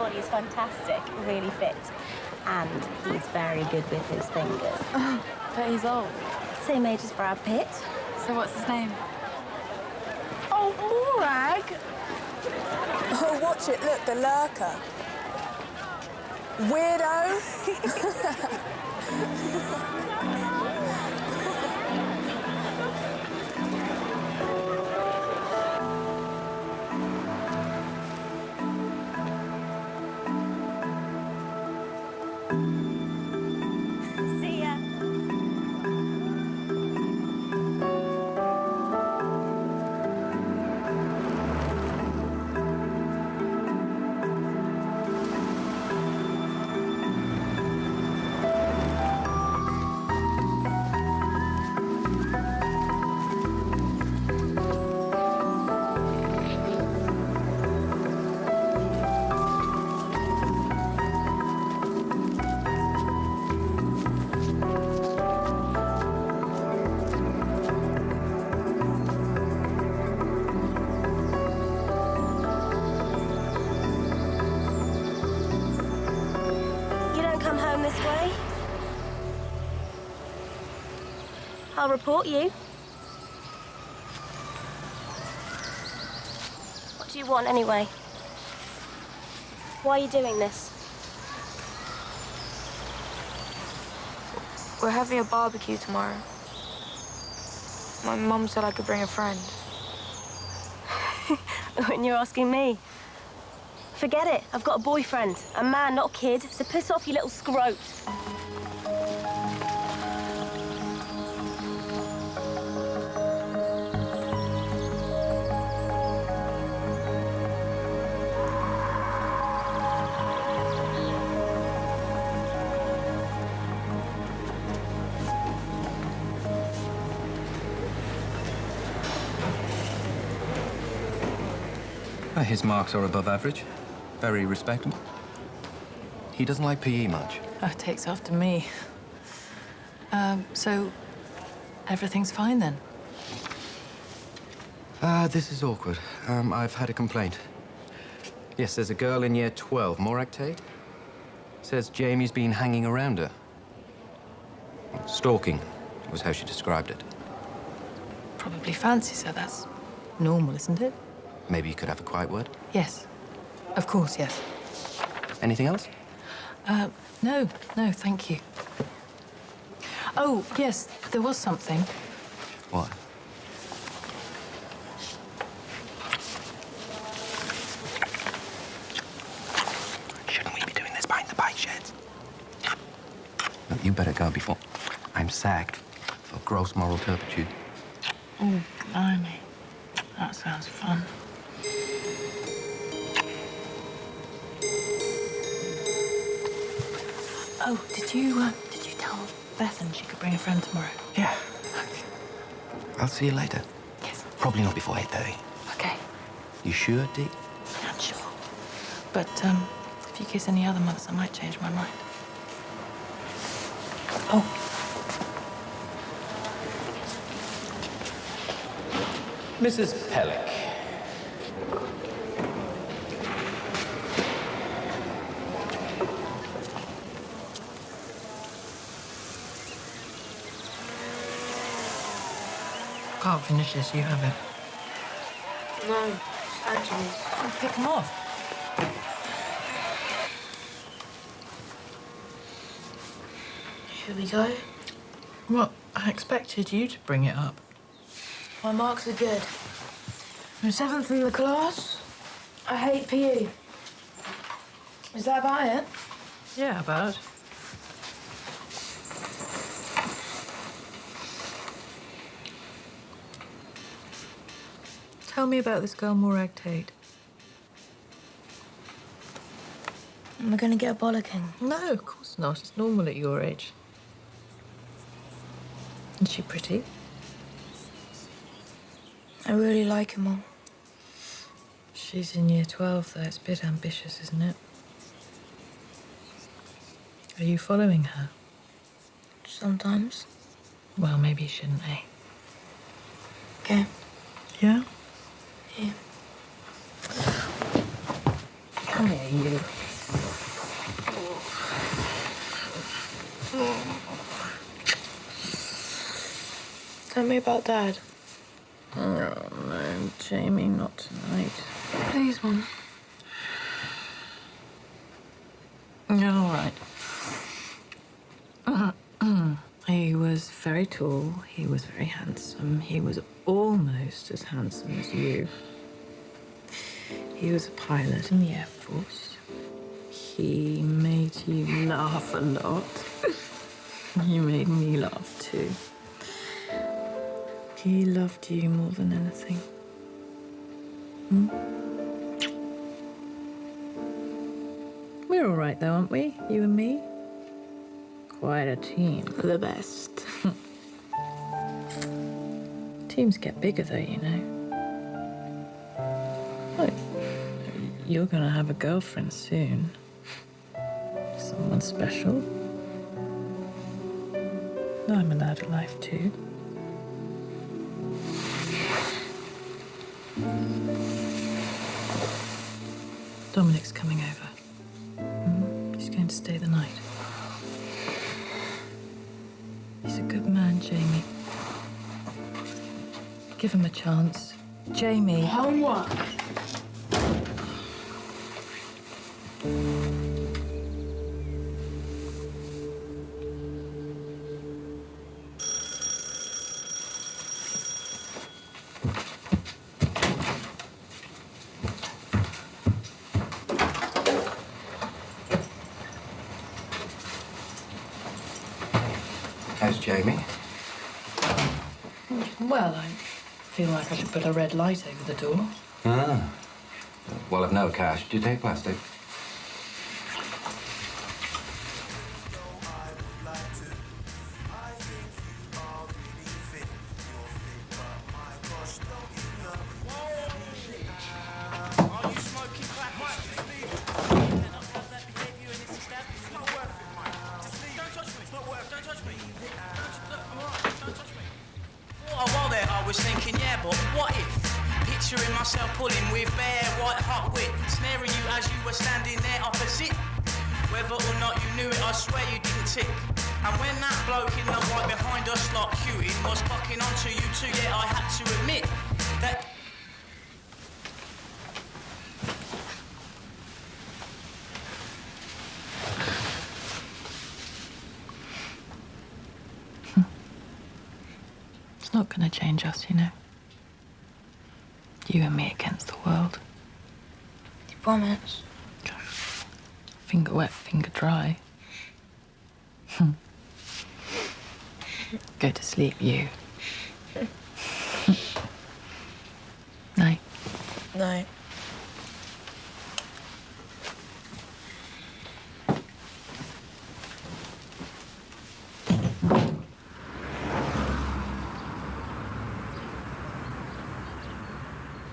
body is fantastic, really fit. And he's very good with his fingers. Oh, but he's old. Same age as Brad Pitt. So what's his name? Oh, Morag! Oh, watch it. Look, the lurker. Weirdo. See ya. This way. I'll report you. What do you want anyway? Why are you doing this? We're having a barbecue tomorrow. My mum said I could bring a friend. And you're asking me? Forget it. I've got a boyfriend. A man, not a kid. So piss off, you little scrote. His marks are above average. Very respectable. He doesn't like PE much. Oh, takes after me. So everything's fine then? This is awkward. I've had a complaint. Yes, there's a girl in year 12, Morag Tate. Says Jamie's been hanging around her. Stalking was how she described it. Probably fancies her. That's normal, isn't it? Maybe you could have a quiet word? Yes. Of course, yes. Anything else? No, thank you. Oh, yes, there was something. What? Shouldn't we be doing this behind the bike sheds? Look, you better go before I'm sacked for gross moral turpitude. Oh, blimey. That sounds fun. Oh, did you tell Bethan she could bring a friend tomorrow? Yeah. I'll see you later. Yes. Probably not before 8:30. Okay. You sure, Dee? I'm sure. But, if you kiss any other mothers, I might change my mind. Oh. Mrs. Pellick. Can't finish this, you have it. No, Angela's. I'll pick them off. Here we go. Well, I expected you to bring it up. My marks are good. I'm 7th in the class. I hate PE. Is that about it? Yeah, about. Tell me about this girl, Morag Tate. Am I going to get a bollocking? No, of course not. It's normal at your age. Is she pretty? I really like her, Mum. She's in year 12, though. It's a bit ambitious, isn't it? Are you following her? Sometimes. Well, maybe you shouldn't, eh? Okay. Yeah? Yeah. Come here, you. Tell me about Dad. Oh, no, Jamie, not tonight. Please, Mum. You're all right. He was very tall. He was very handsome. He was almost as handsome as you. He was a pilot in the Air Force. He made you laugh a lot. He made me laugh too. He loved you more than anything. We're all right though, aren't we? You and me? Quite a team. The best. Teams get bigger though, you know. Look, you're gonna have a girlfriend soon. Someone special. I'm allowed a life too. Dominic's coming over. He's going to stay the night. He's a good man, Jamie. Give him a chance. Jamie. Homework. How's Jamie? Well, I feel like I should put a red light over the door. Ah. Well, I've no cash. Do you take plastic? I was thinking, yeah, but what if? Picturing myself pulling with bare white hot wit, snaring you as you were standing there opposite. Whether or not you knew it, I swear you didn't tick. And when that bloke in the white behind us like cutie was clocking onto you too, yeah, I had to admit that. It's not going to change us, you know. You and me against the world. You promise? Finger wet, finger dry. Go to sleep, you. Night. No.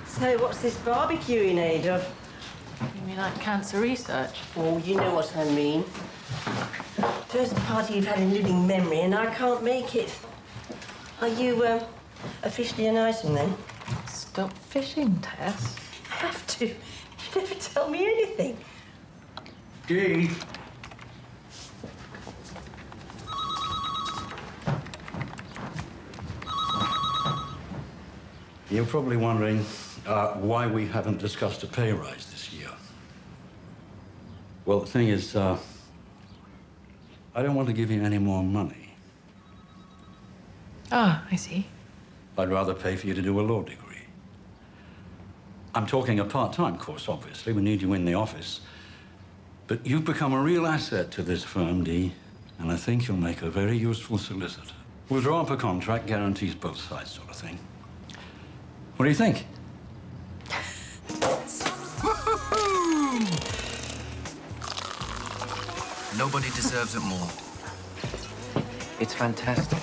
So what's this barbecue in aid of? You mean like cancer research? Oh, you know what I mean. First party you've had in living memory, and I can't make it. Are you, officially an item then? Stop fishing, Tess. I have to. You never tell me anything. Dee. You're probably wondering why we haven't discussed a pay rise this year. Well, the thing is, I don't want to give you any more money. Ah, I see. I'd rather pay for you to do a law degree. I'm talking a part-time course, obviously. We need you in the office. But you've become a real asset to this firm, Dee, and I think you'll make a very useful solicitor. We'll draw up a contract, guarantees both sides sort of thing. What do you think? Nobody deserves it more. It's fantastic.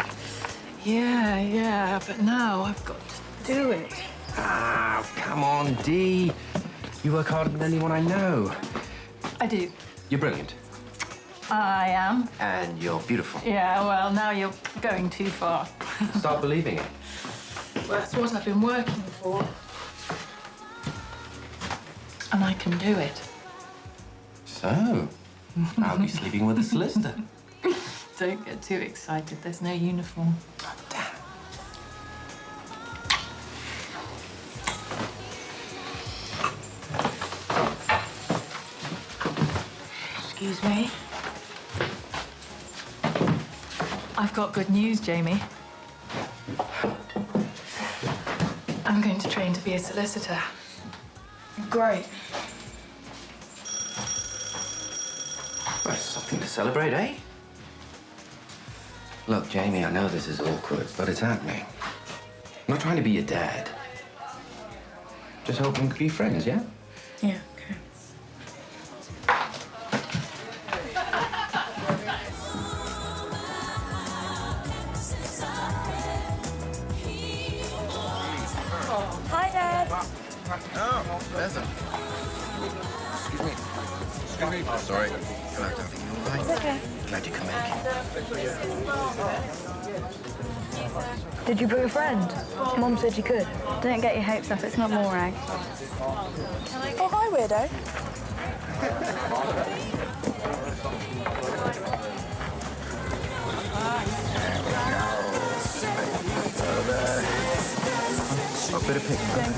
Yeah, but now I've got to do it. Ah, come on, Dee. You work harder than anyone I know. I do. You're brilliant. I am. And you're beautiful. Yeah, well, now you're going too far. Start believing it. Well, that's what I've been working for. And I can do it. So, I'll be sleeping with a solicitor. Don't get too excited. There's no uniform. Oh, damn. Excuse me. I've got good news, Jamie. I'm going to train to be a solicitor. Great. That's something to celebrate, eh? Look, Jamie, I know this is awkward, but it's happening. I'm not trying to be your dad. Just hoping we could be friends, yeah? Yeah, okay. Hi, Dad. Oh, Bethel. Excuse me. Excuse me. Oh, sorry. Hello, darling. You all right? It's okay. Glad you come in. Did you bring a friend? Mom said you could. Don't get your hopes up. It's not Morag. Oh, hi, weirdo. A bit of picnic.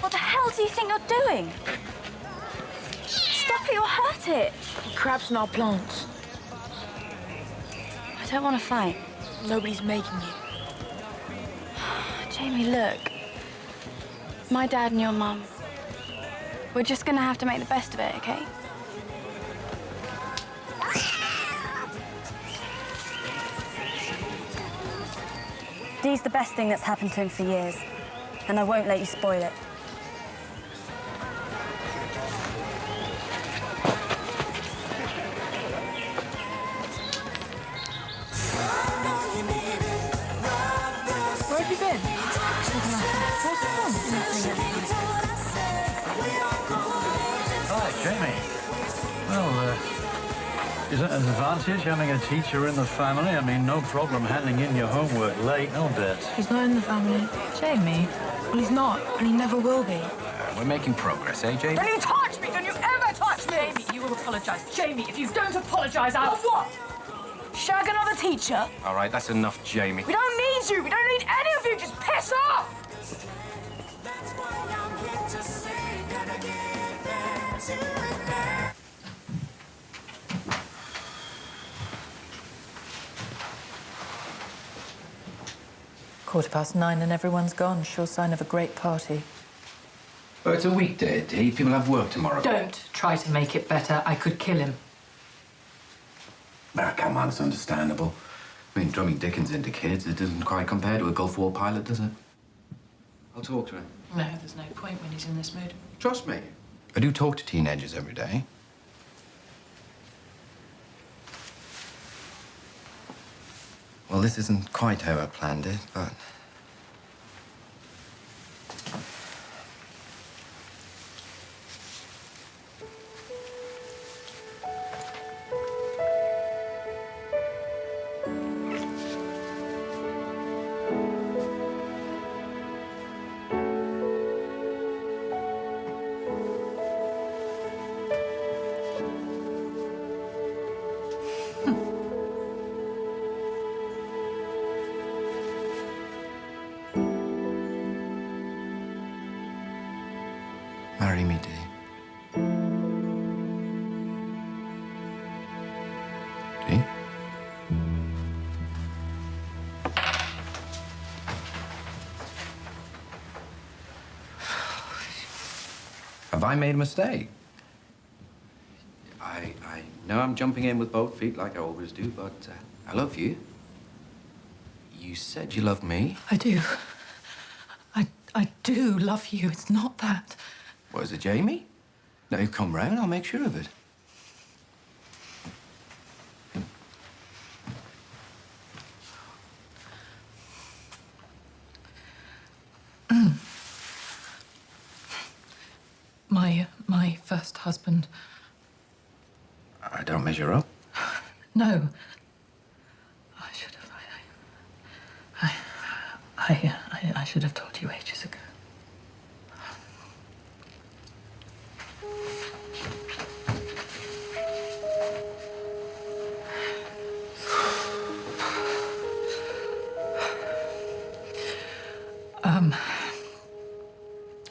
What the hell do you think you're doing? Stop it, you'll hurt it. Crabs in our plants. I don't want to fight. Nobody's making you. Jamie, look. My dad and your mum. We're just gonna have to make the best of it, okay? Dee's the best thing that's happened to him for years, and I won't let you spoil it. Where have you been? Hi, Jamie. Well, is that an advantage, having a teacher in the family? I mean, no problem handing in your homework late, no bet. He's not in the family. Jamie, Well, he's not, and he never will be. We're making progress, eh, Jamie? Don't you touch me! Don't you ever touch me! Jamie, you will apologise. Jamie, if you don't apologise, I'll... Of what? Shag another teacher? All right, that's enough, Jamie. We don't need you! We don't need any of you! Just piss off! £9:15 and everyone's gone. Sure sign of a great party. Oh, it's a weekday, Dee. People have work tomorrow. Don't try to make it better. I could kill him. Ah, come on, it's understandable. I mean, drumming Dickens into kids, it doesn't quite compare to a Gulf War pilot, does it? I'll talk to him. No, there's no point when he's in this mood. Trust me. I do talk to teenagers every day. Well, this isn't quite how I planned it, but... Marry me, Dee. Dee? Have I made a mistake? I know I'm jumping in with both feet like I always do, but I love you. You said you loved me. I do. I do love you. It's not that. What is it, Jamie? Now you come round, I'll make sure of it. My first husband. I don't measure up. No. I should have. I should have told you ages ago.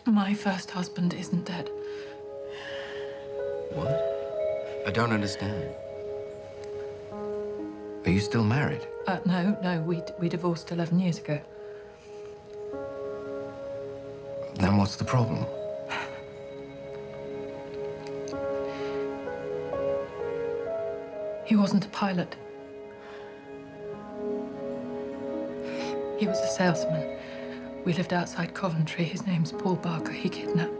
My first husband isn't dead. What? I don't understand. Are you still married? No, we divorced 11 years ago. Then what's the problem? He wasn't a pilot. He was a salesman. We lived outside Coventry. His name's Paul Barker. He kidnapped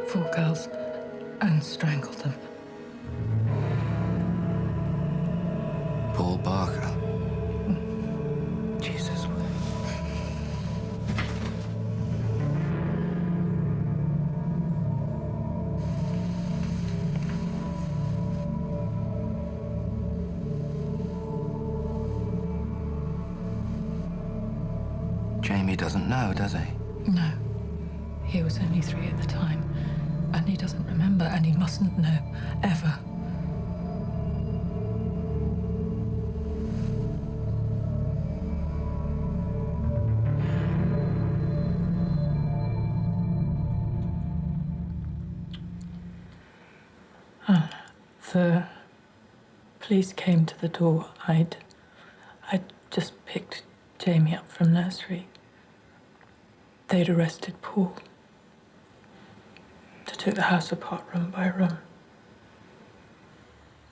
4 girls and strangled them. Paul Barker? Jesus. Jamie doesn't know, does he? No. He was only 3 at the time. And he doesn't remember, and he mustn't know, ever. The police came to the door. I'd just picked Jamie up from nursery. They'd arrested Paul. They took the house apart room by room.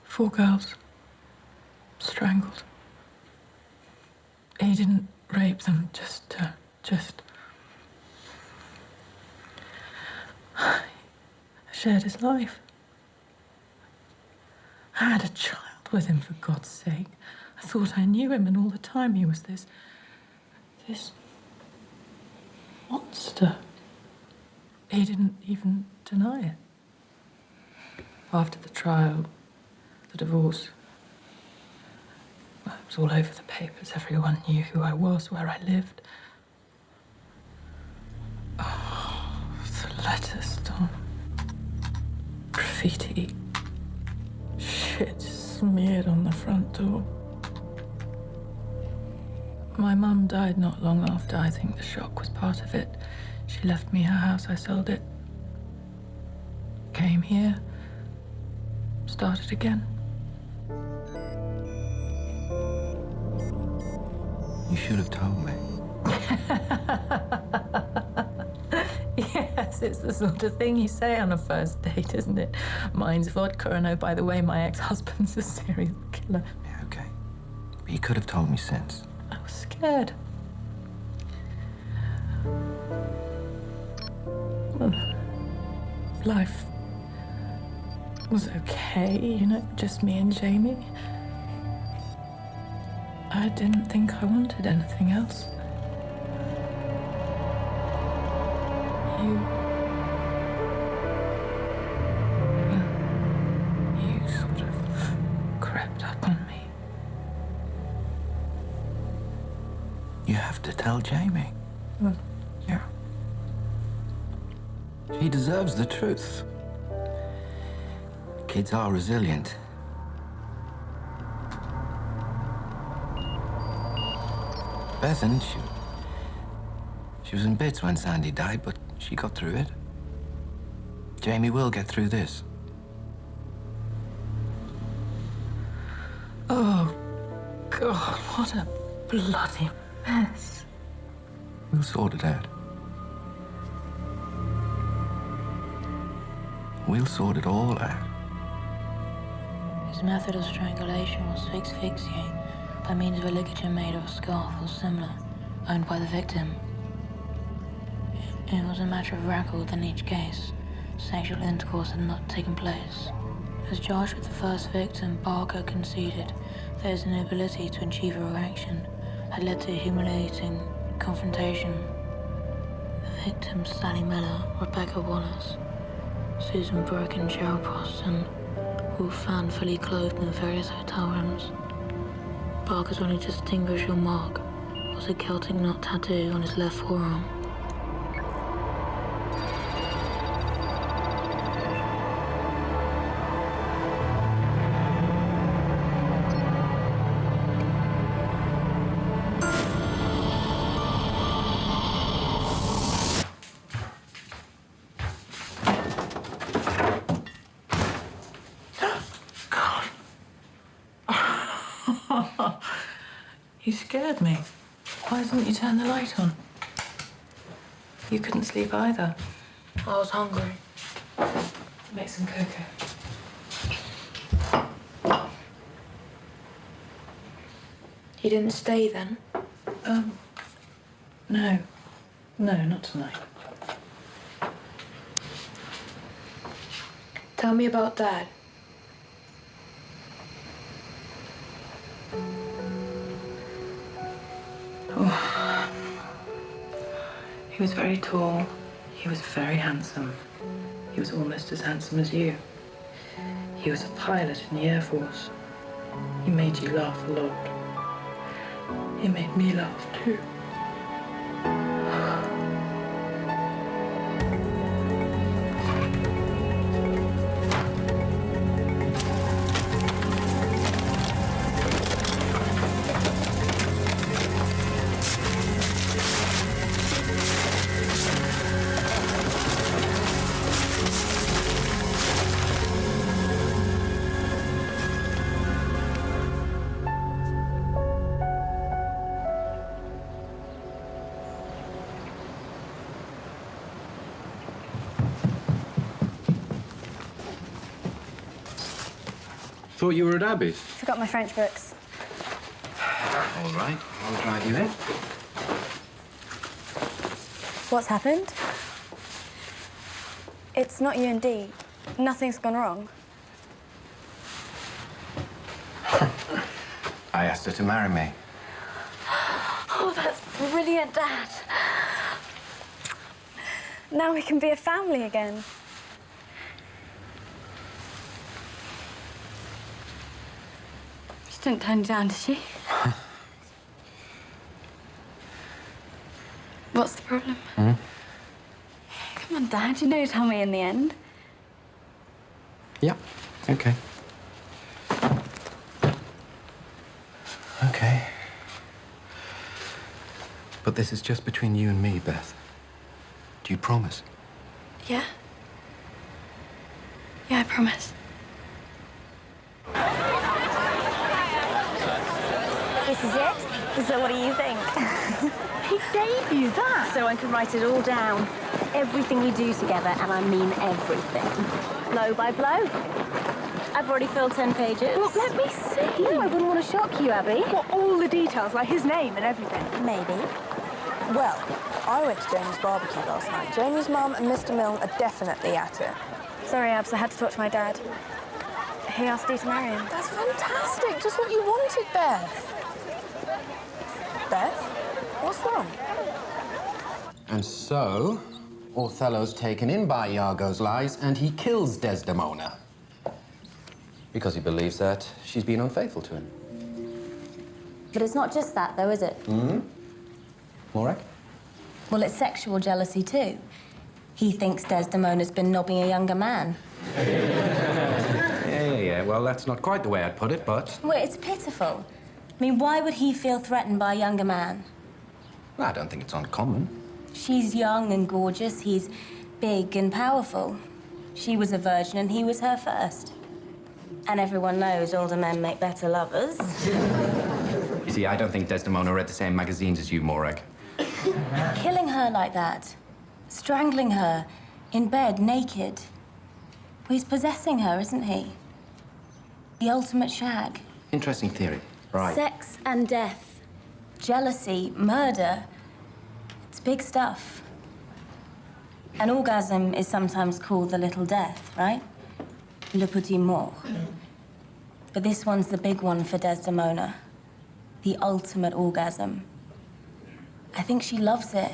4 girls. Strangled. He didn't rape them, just shared his life. I had a child with him, for God's sake. I thought I knew him, and all the time he was this monster. He didn't even deny it. After the trial, the divorce, well, it was all over the papers. Everyone knew who I was, where I lived. Oh, the letters, Tom. Graffiti. Shit smeared on the front door. My mum died not long after. I think the shock was part of it. She left me her house, I sold it. Came here. Started again. You should have told me. Yes, it's the sort of thing you say on a first date, isn't it? Mine's vodka, and oh, by the way, my ex-husband's a serial killer. Yeah, okay. But you could have told me since. I was scared. Well, life was okay, you know, just me and Jamie. I didn't think I wanted anything else. You sort of crept up on me. You have to tell Jamie. Well, Yeah. He deserves the truth. Kids are resilient. Bethan, she was in bits when Sandy died, but she got through it. Jamie will get through this. oh, God, what a bloody mess. We'll sort it out. We'll sort it all out. His method of strangulation was to asphyxiate, by means of a ligature made of a scarf or similar, owned by the victim. It was a matter of record in each case. Sexual intercourse had not taken place. As charged with the first victim, Barker conceded that his inability to achieve a erection had led to a humiliating confrontation. The victims, Sally Miller, Rebecca Wallace, Susan Brooke and Cheryl Proston, were found fully clothed in various hotel rooms. Barker's only distinguishable mark was a Celtic knot tattoo on his left forearm. You scared me. Why didn't you turn the light on? You couldn't sleep either. I was hungry. Make some cocoa. You didn't stay then? No. No, not tonight. Tell me about Dad. He was very tall. He was very handsome. He was almost as handsome as you. He was a pilot in the Air Force. He made you laugh a lot. He made me laugh too. Thought you were at Abbey's. Forgot my French books. All right, I'll drive you in. What's happened? It's not you and Dee. Nothing's gone wrong. I asked her to marry me. Oh, that's brilliant, Dad. Now we can be a family again. She didn't turn you down, did she? What's the problem? Hmm? Come on, Dad. You know you'll tell me in the end. Yeah, okay. Okay. But this is just between you and me, Beth. Do you promise? Yeah? Yeah, I promise. This is it? So what do you think? He gave you that? So I can write it all down. Everything we do together, and I mean everything. Blow by blow. I've already filled 10 pages. Well, let me see. No, I wouldn't want to shock you, Abby. What, all the details, like his name and everything? Maybe. Well, I went to Jamie's barbecue last night. Jamie's mum and Mr. Milne are definitely at it. Sorry, Abs, I had to talk to my dad. He asked Dee to marry him. That's fantastic. Just what you wanted, Beth. Beth? What's wrong? And so, Othello's taken in by Iago's lies and he kills Desdemona. Because he believes that she's been unfaithful to him. But it's not just that, though, is it? Hmm? Morag? Well, it's sexual jealousy, too. He thinks Desdemona's been nobbing a younger man. Yeah. Well, that's not quite the way I'd put it, but... Well, it's pitiful. I mean, why would he feel threatened by a younger man? Well, I don't think it's uncommon. She's young and gorgeous. He's big and powerful. She was a virgin and he was her first. And everyone knows older men make better lovers. You see, I don't think Desdemona read the same magazines as you, Morag. Killing her like that, strangling her, in bed, naked. Well, he's possessing her, isn't he? The ultimate shag. Interesting theory. Right. Sex and death, jealousy, murder. It's big stuff. An orgasm is sometimes called the little death, right? Le petit mort. But this one's the big one for Desdemona. The ultimate orgasm. I think she loves it.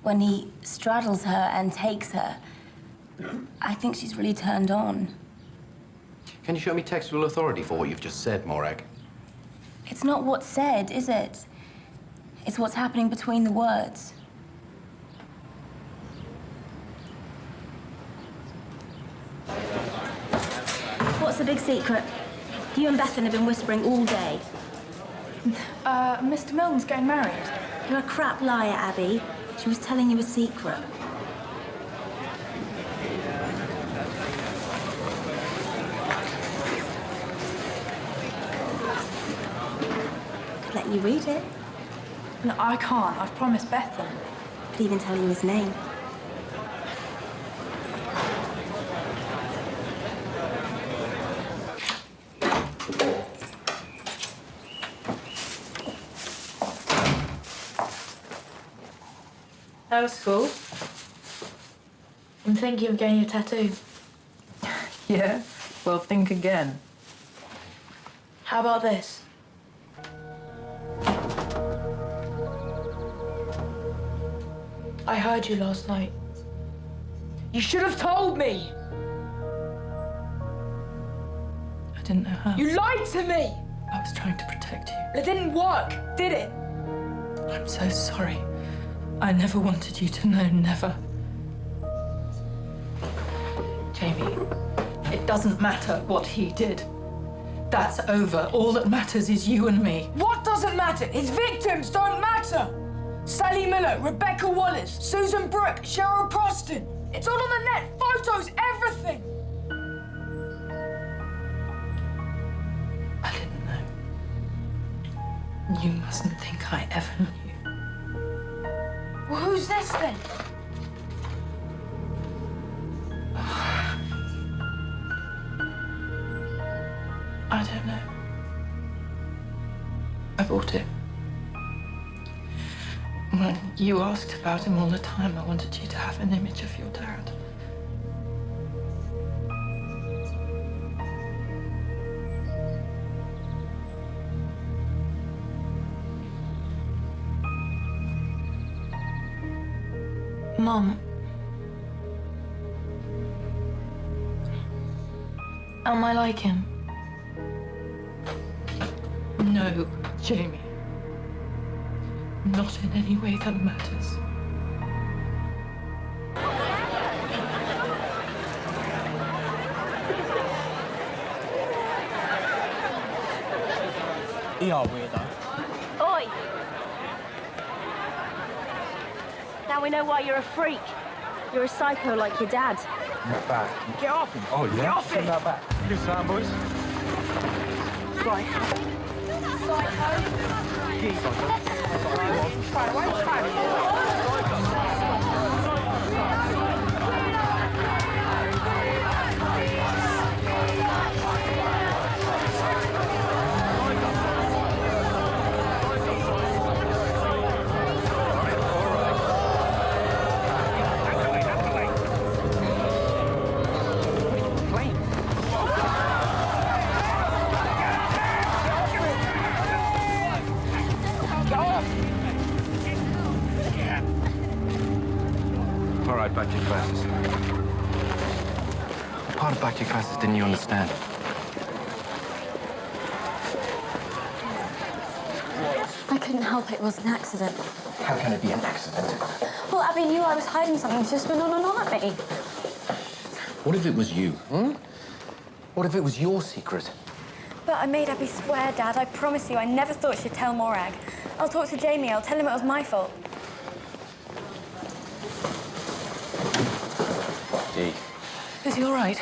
When he straddles her and takes her, I think she's really turned on. Can you show me textual authority for what you've just said, Morag? It's not what's said, is it? It's what's happening between the words. What's the big secret? You and Bethan have been whispering all day. Mr. Milne's getting married. You're a crap liar, Abby. She was telling you a secret. Could let you read it. No, I can't. I've promised Bethan. Could even tell you his name. That was cool. I'm thinking of getting a tattoo. Yeah? Well, think again. How about this? I heard you last night. You should have told me! I didn't know how. You lied to me! I was trying to protect you. It didn't work, did it? I'm so sorry. I never wanted you to know, never. Jamie, it doesn't matter what he did. That's over. All that matters is you and me. What doesn't matter? His victims don't matter! Sally Miller, Rebecca Wallace, Susan Brooke, Cheryl Proston. It's all on the net. Photos, everything. I didn't know. You mustn't think I ever knew. Well, who's this then? I don't know. I bought it. When you asked about him all the time, I wanted you to have an image of your dad. Mum. Am I like him? No, Jamie. Not in any way that matters. You are weirdo. Oi! Now we know why you're a freak. You're a psycho like your dad. Not bad. Get off him. Oh, yeah? Get off him. Not bad. Good sound, boys. All right, back to your classes. What part of back to your classes didn't you understand? I couldn't help it. It was an accident. How can it be an accident? Well, Abby knew I was hiding something. She just went on and on at me. What if it was you, What if it was your secret? But I made Abby swear, Dad. I promise you, I never thought she'd tell Morag. I'll talk to Jamie. I'll tell him it was my fault. Dee. Is he all right?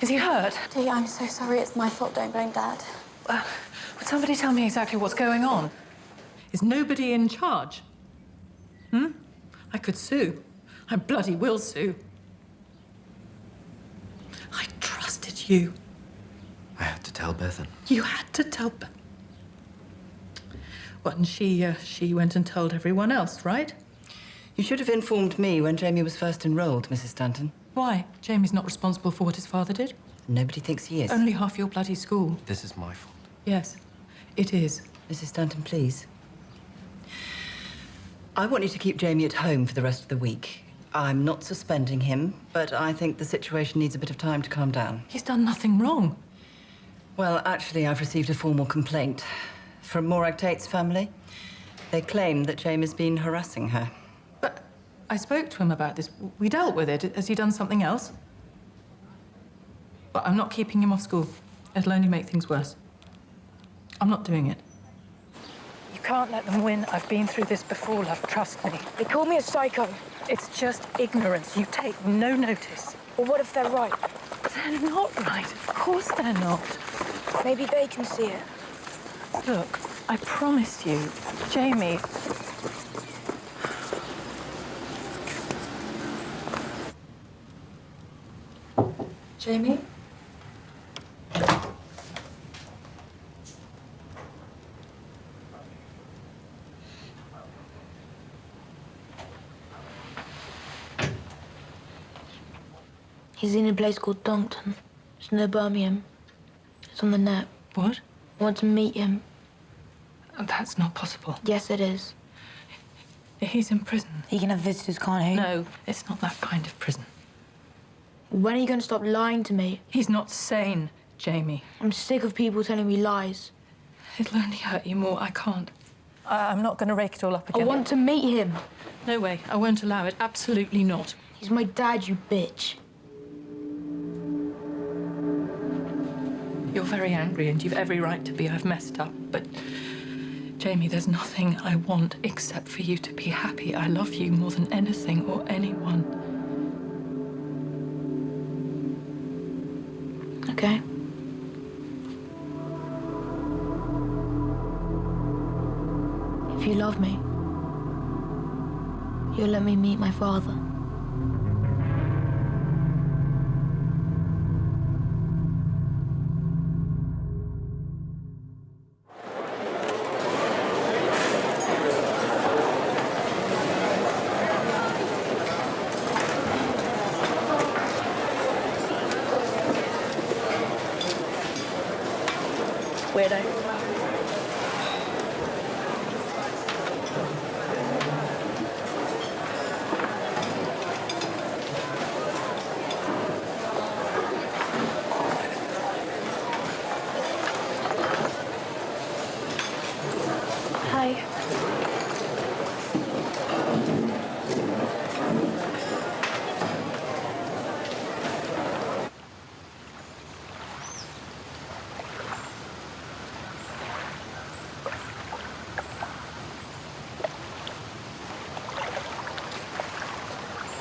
Is he hurt? Dee, I'm so sorry. It's my fault. Don't blame Dad. Would somebody tell me exactly what's going on? Is nobody in charge? I could sue. I bloody will sue. I trusted you. I had to tell Bethan. You had to tell What, and she went and told everyone else, right? You should have informed me when Jamie was first enrolled, Mrs. Stanton. Why? Jamie's not responsible for what his father did. Nobody thinks he is. Only half your bloody school. This is my fault. Yes, it is. Mrs. Stanton, please. I want you to keep Jamie at home for the rest of the week. I'm not suspending him, but I think the situation needs a bit of time to calm down. He's done nothing wrong. Well, actually, I've received a formal complaint from Morag Tate's family. They claim that Jamie's been harassing her. But I spoke to him about this. We dealt with it. Has he done something else? But I'm not keeping him off school. It'll only make things worse. I'm not doing it. You can't let them win. I've been through this before, love. Trust me. They call me a psycho. It's just ignorance. You take no notice. Well, what if they're right? They're not right. Of course they're not. Maybe they can see it. Look, I promise you, Jamie... Jamie? He's in a place called Donkton. It's near Birmingham. It's on the net. What? I want to meet him. Oh, that's not possible. Yes, it is. He's in prison. He can have visitors, can't he? No, it's not that kind of prison. When are you going to stop lying to me? He's not sane, Jamie. I'm sick of people telling me lies. It'll only hurt you more. I can't. I'm not going to rake it all up again. I want to meet him. No way. I won't allow it. Absolutely not. He's my dad, you bitch. You're very angry and you've every right to be. I've messed up. But, Jamie, there's nothing I want except for you to be happy. I love you more than anything or anyone. Okay. If you love me, you'll let me meet my father. Weirdo. Hi.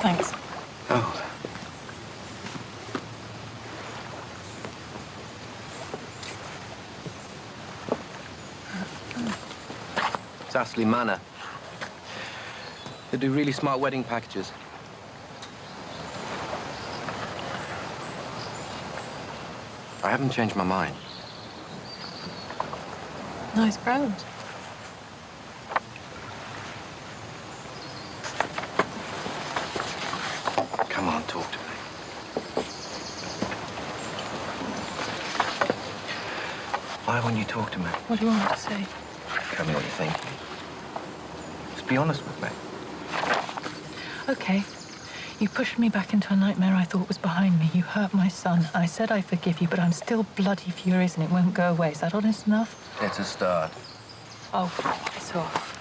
Thanks. Oh. It's Astley Manor. They do really smart wedding packages. I haven't changed my mind. Nice grounds. Come on, talk to me. Why won't you talk to me? What do you want me to say? Tell me what you're thinking. Just be honest with me. Okay. You pushed me back into a nightmare I thought was behind me. You hurt my son. I said I forgive you, but I'm still bloody furious and it won't go away. Is that honest enough? It's a start. Oh, piss off.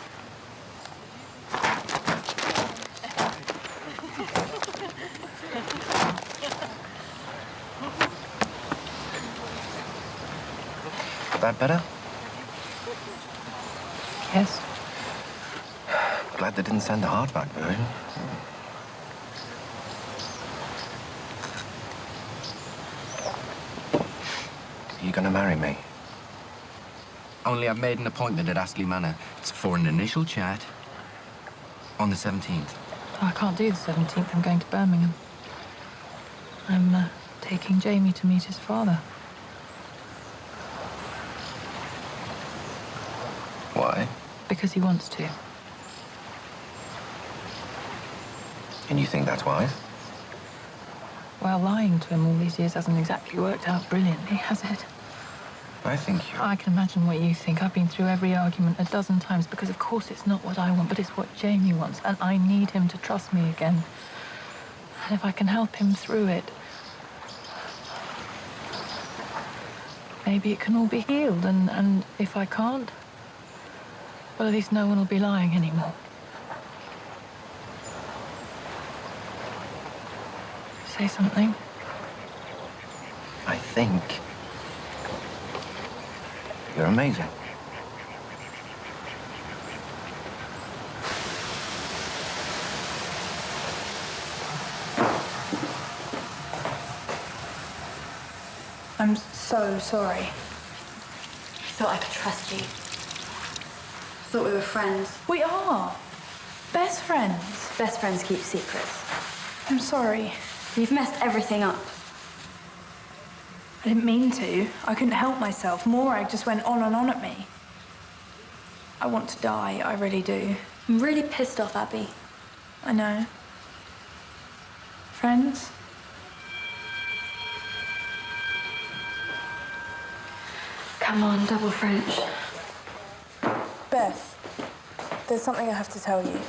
That better? Yes. Glad they didn't send the hardback version. Are you gonna marry me? Only I've made an appointment at Astley Manor. It's for an initial chat on the 17th. Oh, I can't do the 17th. I'm going to Birmingham. I'm taking Jamie to meet his father. Why? because he wants to. And you think that's wise? Well, lying to him all these years hasn't exactly worked out brilliantly, has it? I think you... I can imagine what you think. I've been through every argument a dozen times because, of course, it's not what I want, but it's what Jamie wants, and I need him to trust me again. And if I can help him through it, maybe it can all be healed, and if I can't, well, at least no one will be lying anymore. Say something. I think... you're amazing. I'm so sorry. I thought I could trust you. I thought we were friends. We are. Best friends. Best friends keep secrets. I'm sorry. You've messed everything up. I didn't mean to. I couldn't help myself. Morag just went on and on at me. I want to die, I really do. I'm really pissed off, Abby. I know. Friends? Come on, double French. Beth, there's something I have to tell you.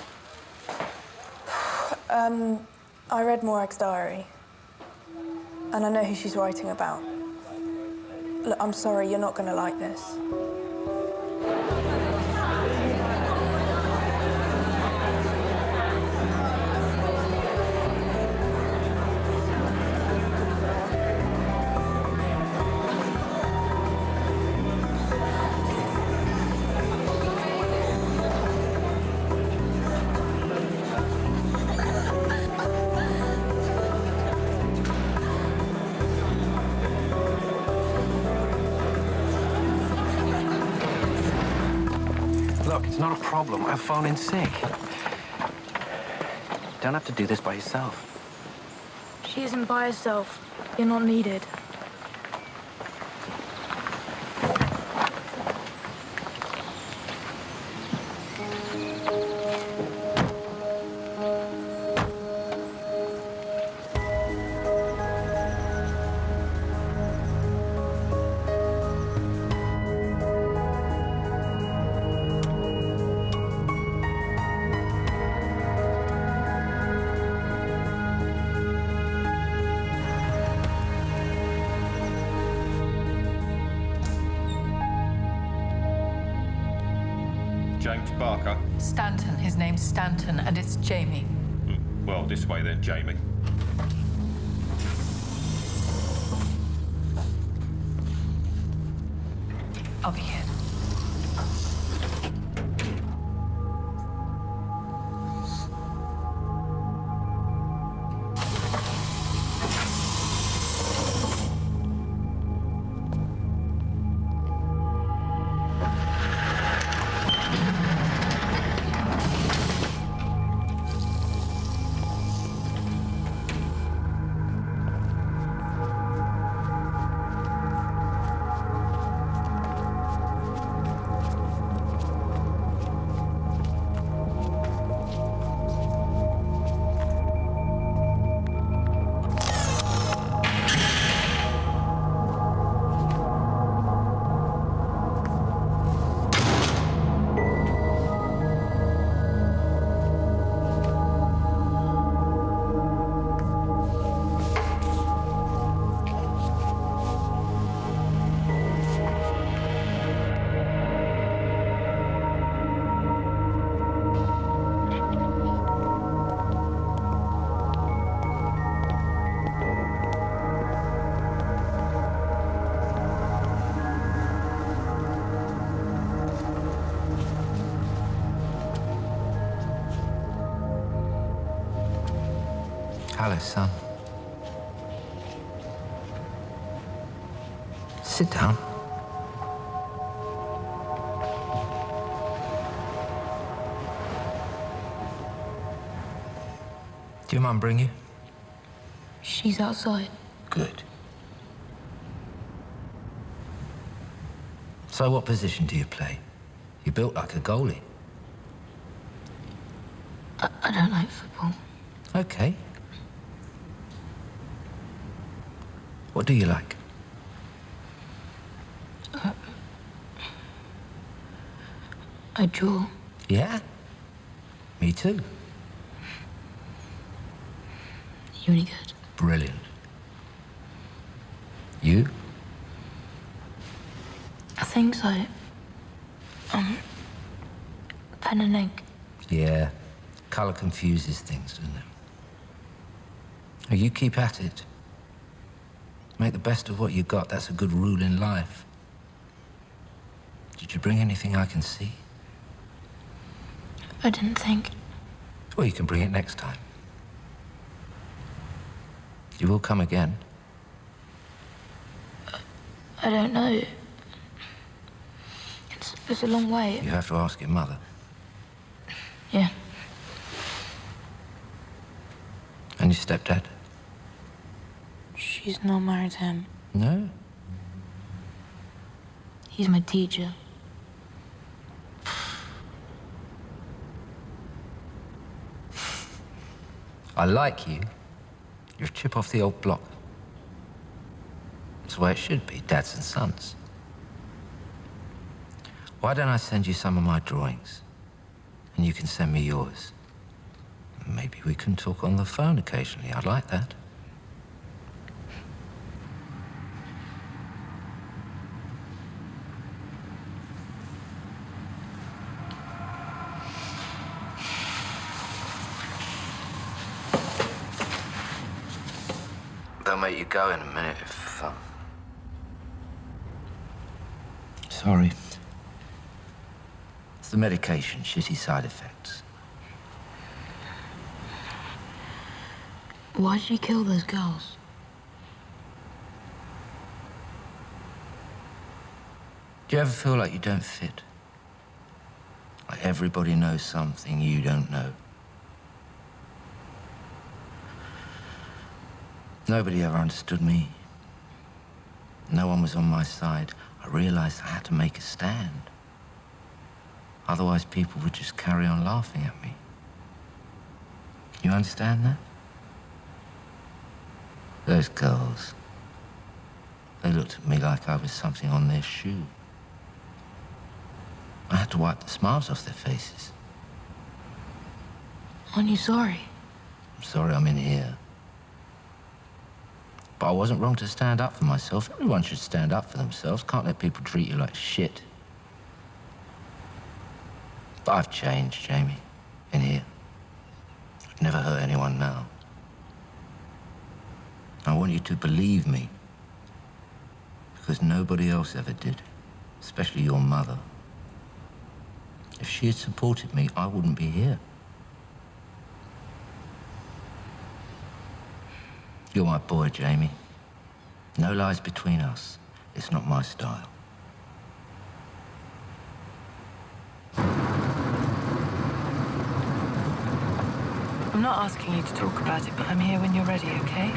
I read Morag's diary, and I know who she's writing about. Look, I'm sorry, you're not gonna like this. Look, it's not a problem. I'll phone in sick. You don't have to do this by yourself. She isn't by herself. You're not needed. James Barker. Stanton. His name's Stanton, and it's Jamie. Well, this way then, Jamie. I'll be here. Alice, son. Sit down. Do your mum bring you? She's outside. Good. So what position do you play? You're built like a goalie. I don't like football. Okay. What do you like? I draw. Yeah? Me too. You any good? Brilliant. You? I think so. Pen and ink. Yeah. Colour confuses things, doesn't it? Oh, you keep at it. Make the best of what you got. That's a good rule in life. Did you bring anything I can see? I didn't think. Well, you can bring it next time. You will come again. I don't know. It's a long way. You have to ask your mother. Yeah. And your stepdad? She's not married to him. No? He's my teacher. I like you. You're a chip off the old block. It's the way it should be, dads and sons. Why don't I send you some of my drawings? And you can send me yours. Maybe we can talk on the phone occasionally. I'd like that. They'll make you go in a minute if... Sorry. It's the medication, shitty side effects. Why did you kill those girls? Do you ever feel like you don't fit? Like everybody knows something you don't know? Nobody ever understood me. No one was on my side. I realized I had to make a stand. Otherwise, people would just carry on laughing at me. Can you understand that? Those girls, they looked at me like I was something on their shoe. I had to wipe the smiles off their faces. Aren't you sorry? I'm sorry I'm in here. But I wasn't wrong to stand up for myself. Everyone should stand up for themselves. Can't let people treat you like shit. But I've changed, Jamie, in here. I've never hurt anyone now. I want you to believe me. Because nobody else ever did. Especially your mother. If she had supported me, I wouldn't be here. You're my boy, Jamie. No lies between us. It's not my style. I'm not asking you to talk about it, but I'm here when you're ready, okay?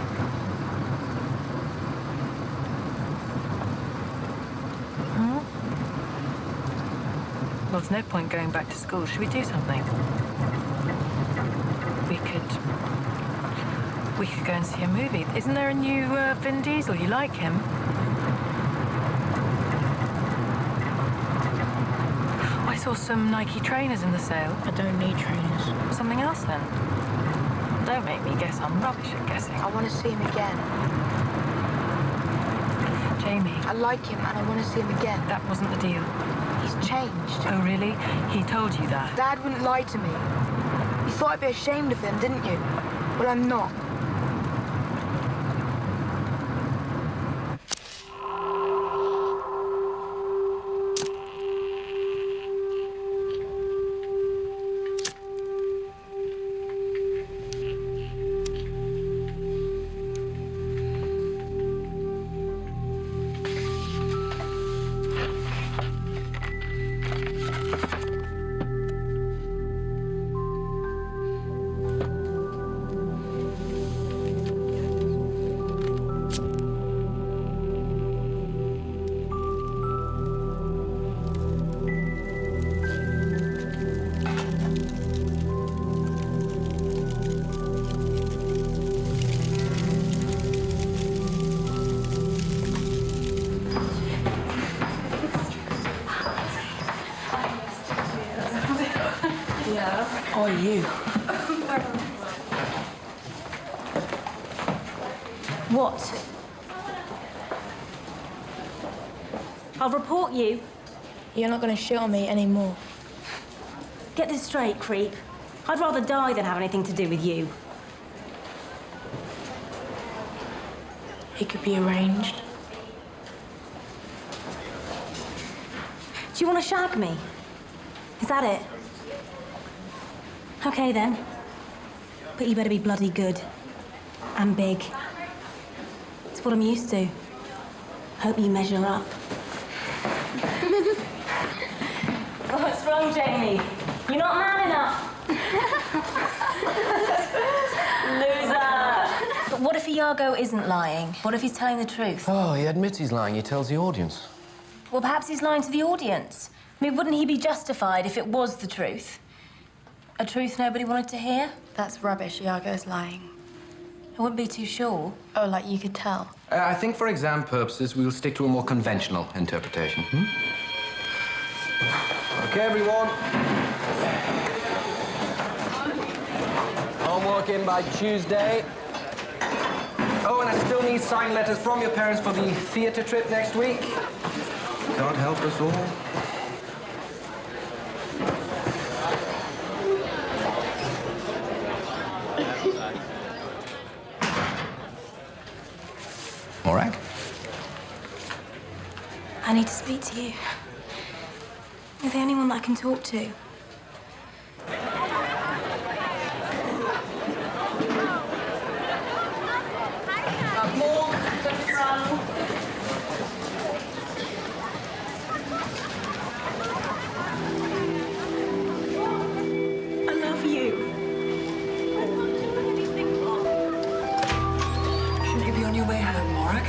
Well, there's no point going back to school. Should we do something? We could go and see a movie. Isn't there a new Vin Diesel? You like him? I saw some Nike trainers in the sale. I don't need trainers. Something else then? Don't make me guess. I'm rubbish at guessing. I want to see him again. Jamie. I like him and I want to see him again. That wasn't the deal. He's changed. Oh, really? He told you that? Dad wouldn't lie to me. You thought I'd be ashamed of him, didn't you? Well, I'm not. How are you? What? I'll report you. You're not going to shit on me anymore. Get this straight, creep. I'd rather die than have anything to do with you. It could be arranged. Do you want to shag me? Is that it? Okay, then. But you better be bloody good. And big. It's what I'm used to. Hope you measure up. What's wrong, Jamie? You're not man enough. Loser. But what if Iago isn't lying? What if he's telling the truth? Oh, he admits he's lying. He tells the audience. Well, perhaps he's lying to the audience. I mean, wouldn't he be justified if it was the truth? A truth nobody wanted to hear? That's rubbish. Iago's lying. I wouldn't be too sure. Oh, like you could tell. I think for exam purposes, we'll stick to a more conventional interpretation. Okay, everyone. Homework in by Tuesday. Oh, and I still need signed letters from your parents for the theatre trip next week. God help us all. Morag? I need to speak to you. You're the only one that I can talk to. I love you. Shouldn't you be on your way home, Morag?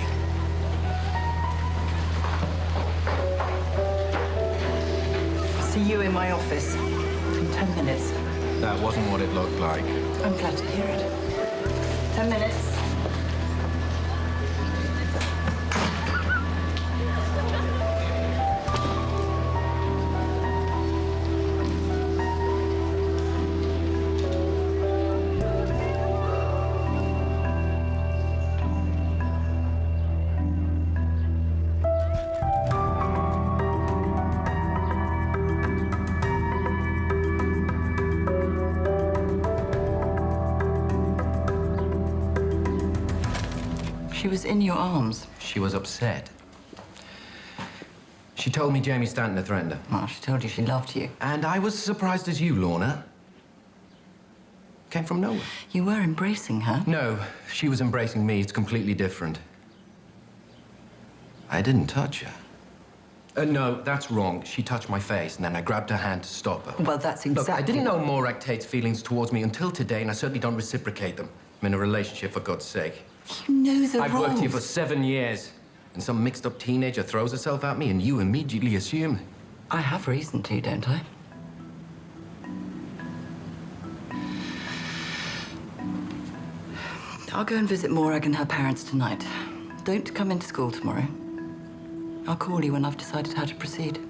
See you in my office in 10 minutes. That wasn't what it looked like. I'm glad to hear it. 10 minutes. She was in your arms. She was upset. She told me Jamie Stanton had threatened her. Well, she told you she loved you. And I was surprised as you, Lorna. Came from nowhere. You were embracing her. No, she was embracing me. It's completely different. I didn't touch her. No, that's wrong. She touched my face, and then I grabbed her hand to stop her. Well, that's Look, exactly... I didn't know Morag Tate's feelings towards me until today, and I certainly don't reciprocate them. I'm in a relationship, for God's sake. You know the I've rules. worked here for 7 years, and some mixed-up teenager throws herself at me, and you immediately assume... I have reason to, don't I? I'll go and visit Morag and her parents tonight. Don't come into school tomorrow. I'll call you when I've decided how to proceed.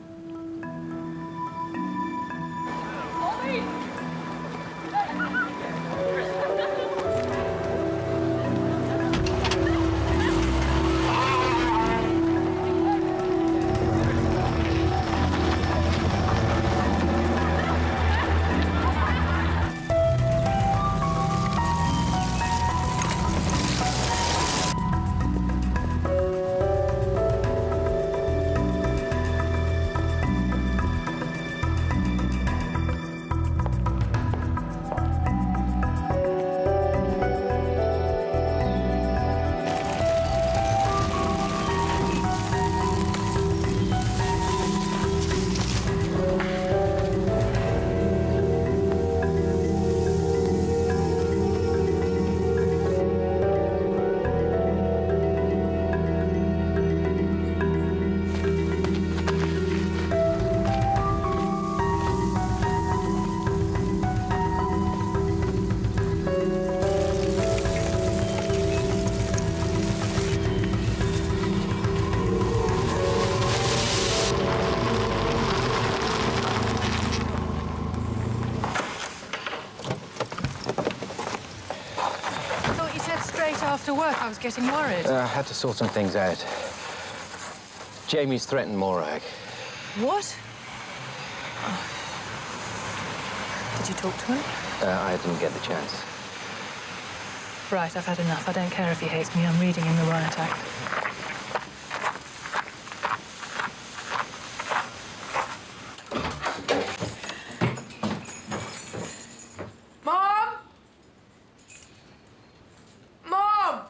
after work. I was getting worried. I had to sort some things out. Jamie's threatened Morag. What? Did you talk to him? I didn't get the chance. Right, I've had enough. I don't care if he hates me. I'm reading him the riot act. Mom! Mom!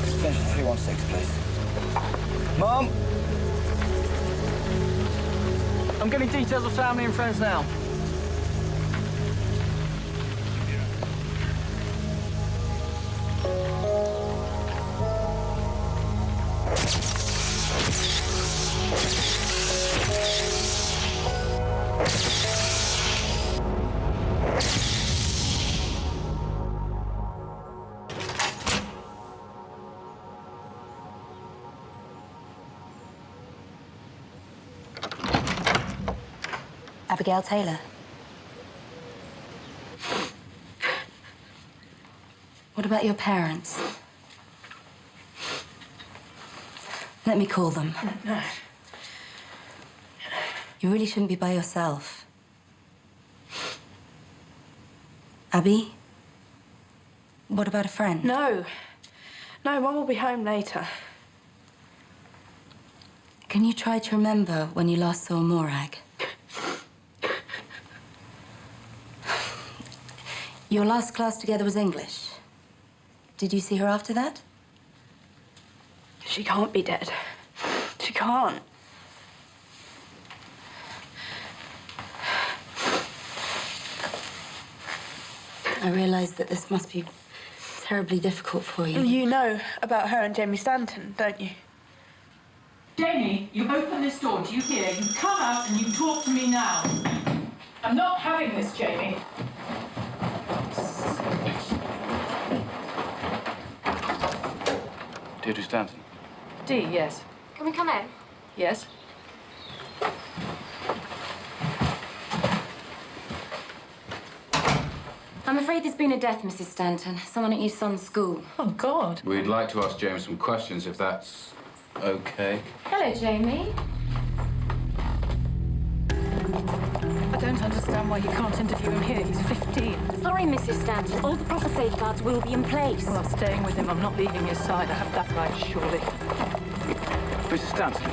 Extension 316, please. Mom! I'm getting details of family and friends now. Abigail Taylor. What about your parents? Let me call them. No. You really shouldn't be by yourself. Abby? What about a friend? No. No, Mum will be home later. Can you try to remember when you last saw Morag? Your last class together was English. Did you see her after that? She can't be dead. She can't. I realize that this must be terribly difficult for you. You know about her and Jamie Stanton, don't you? Jamie, you open this door. Do you hear? You come out and you talk to me now. I'm not having this, Jamie. Deirdre Stanton. Dee, yes. Can we come in? Yes. I'm afraid there's been a death, Mrs. Stanton. Someone at your son's school. Oh, God. We'd like to ask James some questions, if that's okay. Hello, Jamie. I don't understand why you can't interview him here. He's 15. Sorry, Mrs. Stanton. All the proper safeguards will be in place. Well, I'm staying with him. I'm not leaving his side. I have that right, surely. Mrs. Stanton.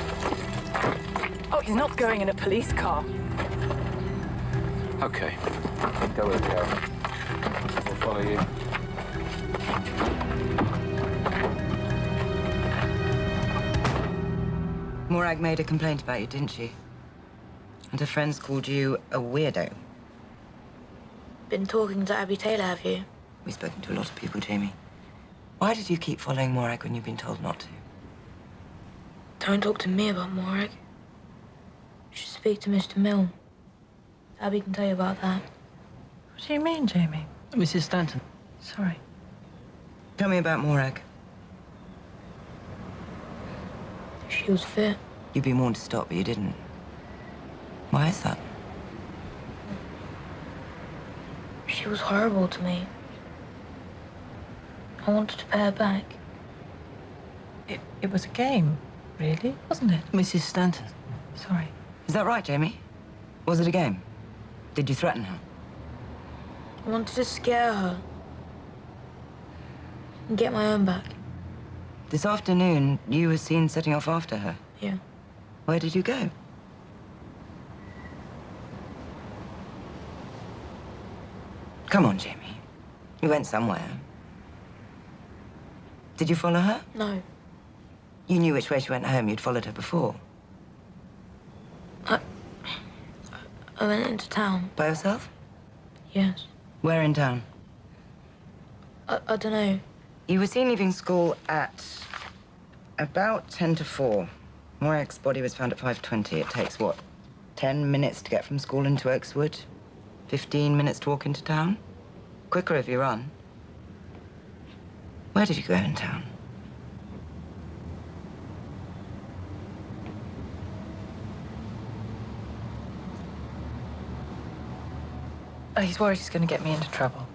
Oh, he's not going in a police car. Okay. Go with Joe. We'll follow you. Morag made a complaint about you, didn't she? And her friends called you a weirdo. Been talking to Abby Taylor, have you? We've spoken to a lot of people, Jamie. Why did you keep following Morag when you've been told not to? Don't talk to me about Morag. You should speak to Mr. Milne. Abby can tell you about that. What do you mean, Jamie? Mrs. Stanton. Sorry. Tell me about Morag. She was fit. You'd been warned to stop, but you didn't. Why is that? She was horrible to me. I wanted to pay her back. It was a game, really, wasn't it? Mrs. Stanton. Sorry. Is that right, Jamie? Was it a game? Did you threaten her? I wanted to scare her. And get my own back. This afternoon, you were seen setting off after her. Yeah. Where did you go? Come on, Jamie. You went somewhere. Did you follow her? No. You knew which way she went home. You'd followed her before. I went into town. By yourself? Yes. Where in town? I don't know. You were seen leaving school at about 10 to 4. Morak's body was found at 5:20. It takes, what, 10 minutes to get from school into Oakswood? 15 minutes to walk into town? Quicker if you run. Where did you go in town? He's worried he's going to get me into trouble.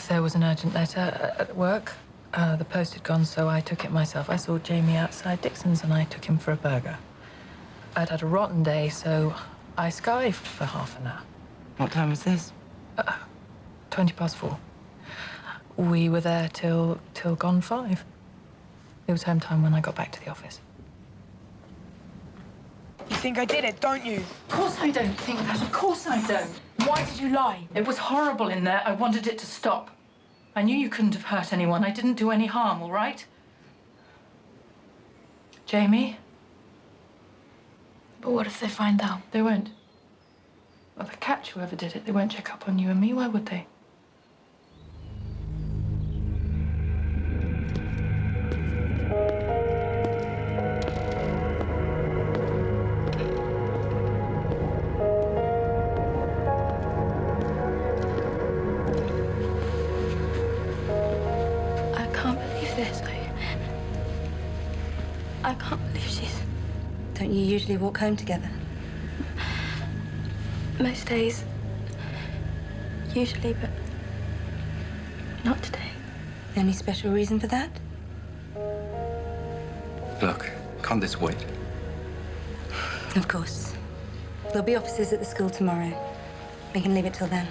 There was an urgent letter at work. The post had gone, so I took it myself. I saw Jamie outside Dixon's and I took him for a burger. I'd had a rotten day, so I skived for half an hour. What time was this? 4:20. We were there till gone 5. It was home time when I got back to the office. You think I did it, don't you? Of course I don't think that. Of course I don't. Why did you lie? It was horrible in there. I wanted it to stop. I knew you couldn't have hurt anyone. I didn't do any harm, all right? Jamie? But what if they find out? They won't. Well, they'll catch whoever did it. They won't check up on you and me. Why would they? I can't believe this. I can't believe she's... Don't you usually walk home together? Most days. Usually, but not today. Any special reason for that? Look, can't this wait? Of course. There'll be officers at the school tomorrow. We can leave it till then.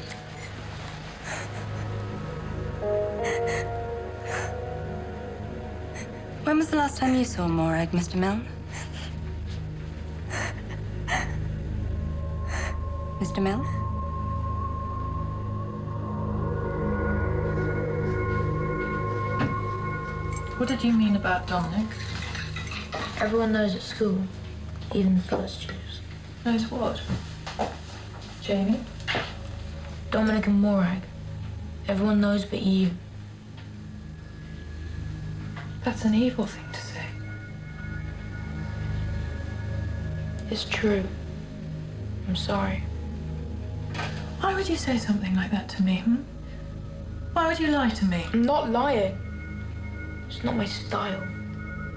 When was the last time you saw Morag, Mr. Milne? Mr. Milne? What did you mean about Dominic? Everyone knows at school, even the first Jews. Knows what? Jamie? Dominic and Morag. Everyone knows but you. That's an evil thing to say. It's true. I'm sorry. Why would you say something like that to me, Why would you lie to me? I'm not lying. It's not my style.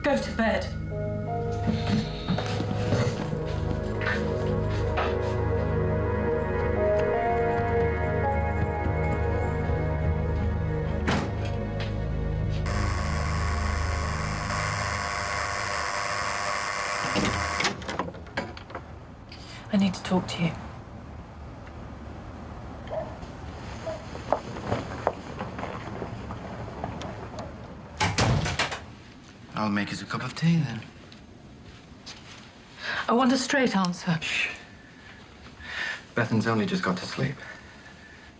Go to bed. I need to talk to you. I'll make us a cup of tea, then. I want a straight answer. Shh. Bethan's only just got to sleep.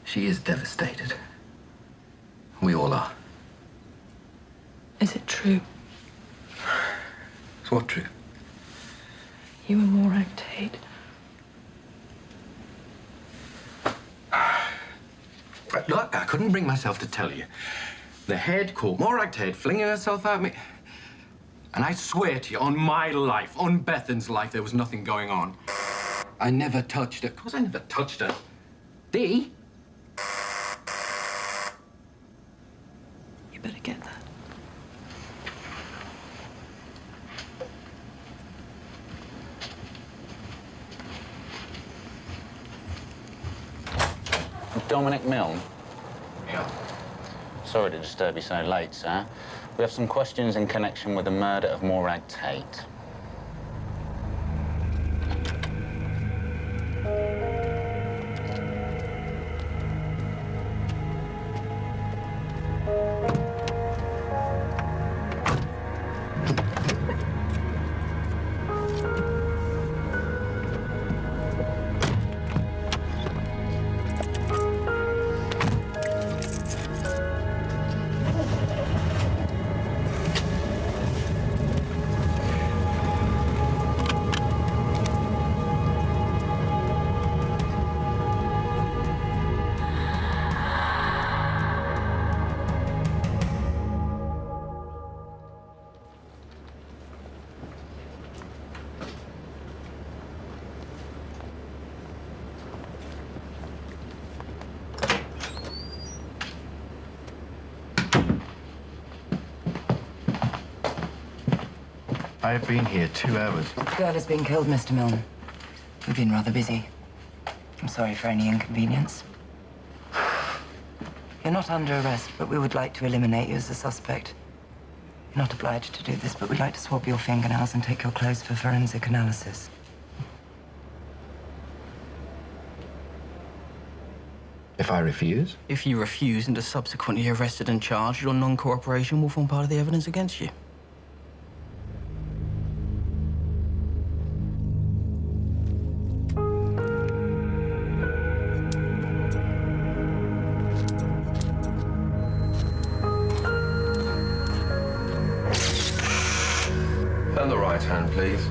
She is devastated. We all are. Is it true? Is what true? You and Morag Tate. Look, I couldn't bring myself to tell you. The head caught Morag Tate flinging herself at me. And I swear to you, on my life, on Bethan's life, there was nothing going on. I never touched her. Of course I never touched her. Dee? You better get that. Dominic Milne? Yeah. Sorry to disturb you so late, sir. We have some questions in connection with the murder of Morag Tate. I have been here 2 hours. The girl has been killed, Mr. Milne. We've been rather busy. I'm sorry for any inconvenience. You're not under arrest, but we would like to eliminate you as a suspect. You're not obliged to do this, but we'd like to swab your fingernails and take your clothes for forensic analysis. If I refuse? If you refuse and are subsequently arrested and charged, your non-cooperation will form part of the evidence against you. On the right hand, please.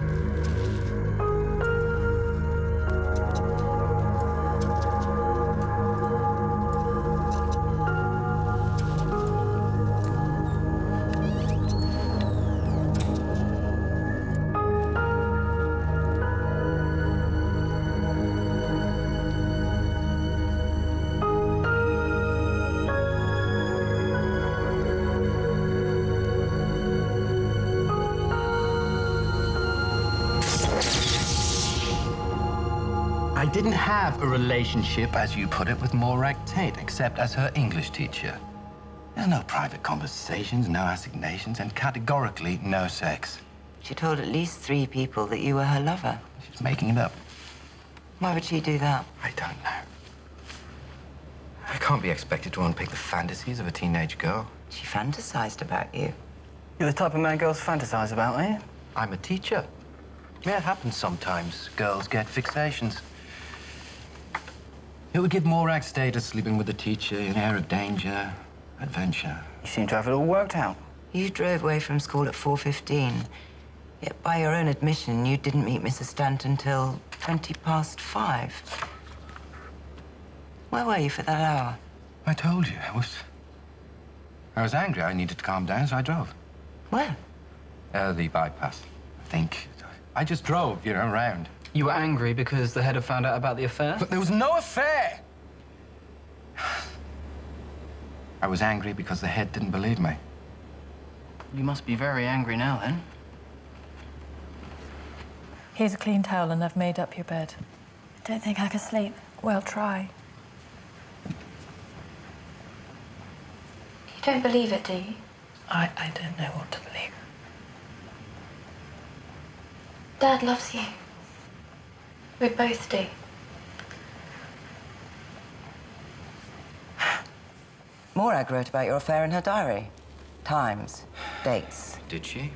I didn't have a relationship, as you put it, with Morag Tate, except as her English teacher. There's no private conversations, no assignations, and categorically no sex. She told at least 3 people that you were her lover. She's making it up. Why would she do that? I don't know. I can't be expected to unpick the fantasies of a teenage girl. She fantasized about you. You're the type of man girls fantasize about, aren't you? I'm a teacher. Yeah, it happens sometimes. Girls get fixations. It would give Morag status sleeping with a teacher, an air of danger, adventure. You seem to have it all worked out. You drove away from school at 4:15. Yet by your own admission, you didn't meet Mrs. Stanton till 5:20. Where were you for that hour? I told you, I was angry. I needed to calm down, so I drove. Where? The bypass, I think. I just drove, around. You were angry because the head had found out about the affair? But there was no affair! I was angry because the head didn't believe me. You must be very angry now, then. Here's a clean towel and I've made up your bed. I don't think I could sleep. Well, try. You don't believe it, do you? I don't know what to believe. Dad loves you. We both do. Morag wrote about your affair in her diary. Times, dates. Did she?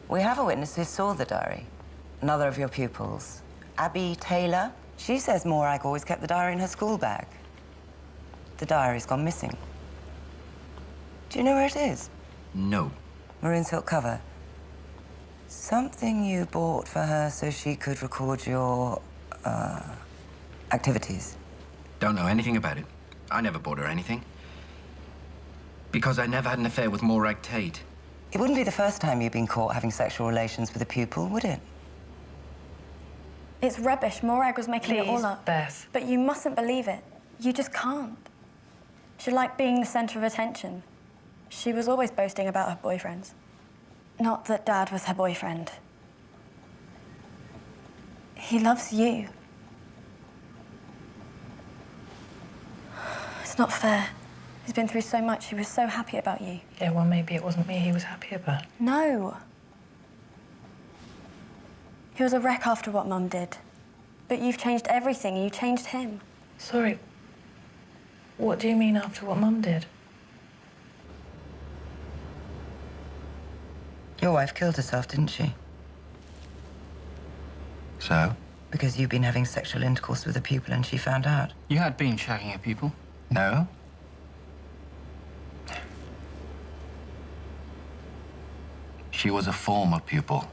We have a witness who saw the diary. Another of your pupils, Abby Taylor. She says Morag always kept the diary in her school bag. The diary's gone missing. Do you know where it is? No. Maroon silk cover. Something you bought for her so she could record your, activities. Don't know anything about it. I never bought her anything. Because I never had an affair with Morag Tate. It wouldn't be the first time you've been caught having sexual relations with a pupil, would it? It's rubbish. Morag was making it all up. Beth. But you mustn't believe it. You just can't. She liked being the center of attention. She was always boasting about her boyfriends. Not that Dad was her boyfriend. He loves you. It's not fair. He's been through so much. He was so happy about you. Yeah, well, maybe it wasn't me he was happy about. No. He was a wreck after what Mum did. But you've changed everything. You changed him. Sorry. What do you mean after what Mum did? Your wife killed herself, didn't she? So? Because you've been having sexual intercourse with a pupil and she found out. You had been shagging a pupil. No. She was a former pupil.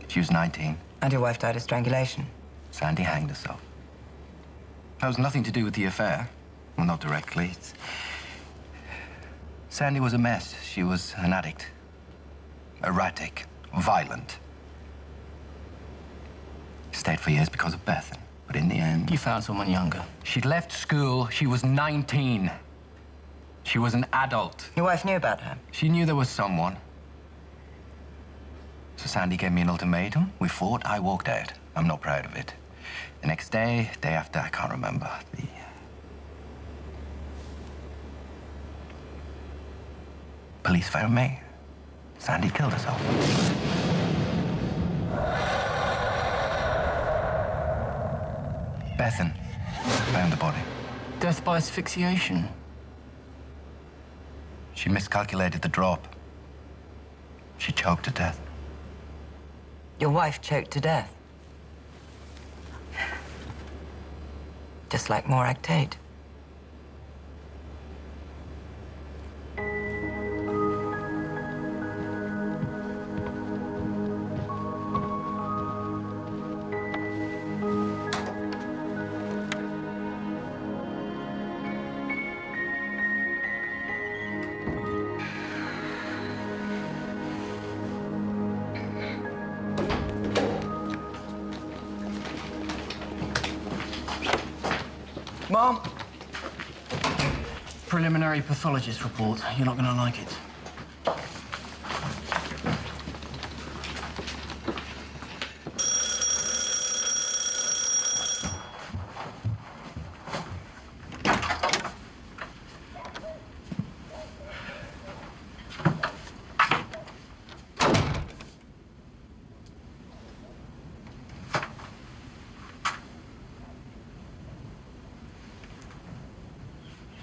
She was 19. And your wife died of strangulation. Sandy hanged herself. That was nothing to do with the affair. Well, not directly. Sandy was a mess. She was an addict. Erratic. Violent. Stayed for years because of Beth. But in the end... You found someone younger. She'd left school. She was 19. She was an adult. Your wife knew about her? She knew there was someone. So Sandy gave me an ultimatum. We fought. I walked out. I'm not proud of it. The next day, day after, I can't remember. Police found me. Sandy killed herself. Bethan found the body. Death by asphyxiation. She miscalculated the drop. She choked to death. Your wife choked to death? Just like Morag Tate. Mom! Preliminary pathologist report. You're not going to like it.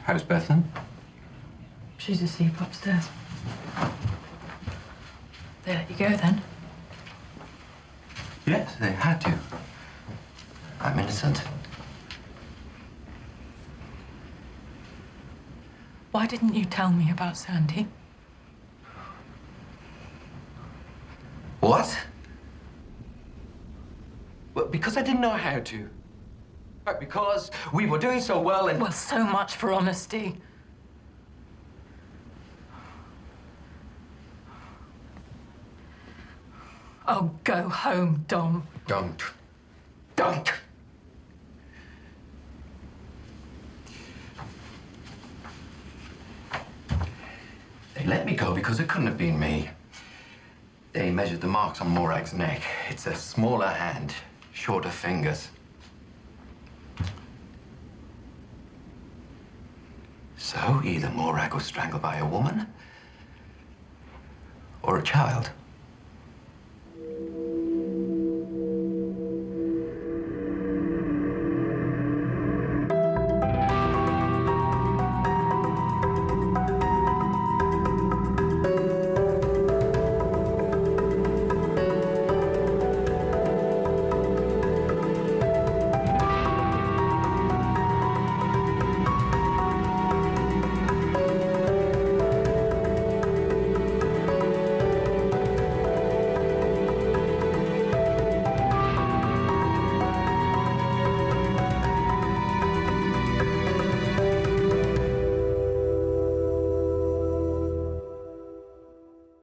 How's Bethan? She's asleep upstairs. They let you go then? Yes, they had to. I'm innocent. Why didn't you tell me about Sandy? What? Well, because I didn't know how to. Right, because we were doing so well and... Well, so much for honesty. Oh, go home, Dom. Don't. Don't! They let me go because it couldn't have been me. They measured the marks on Morag's neck. It's a smaller hand, shorter fingers. So either Morag was strangled by a woman or a child.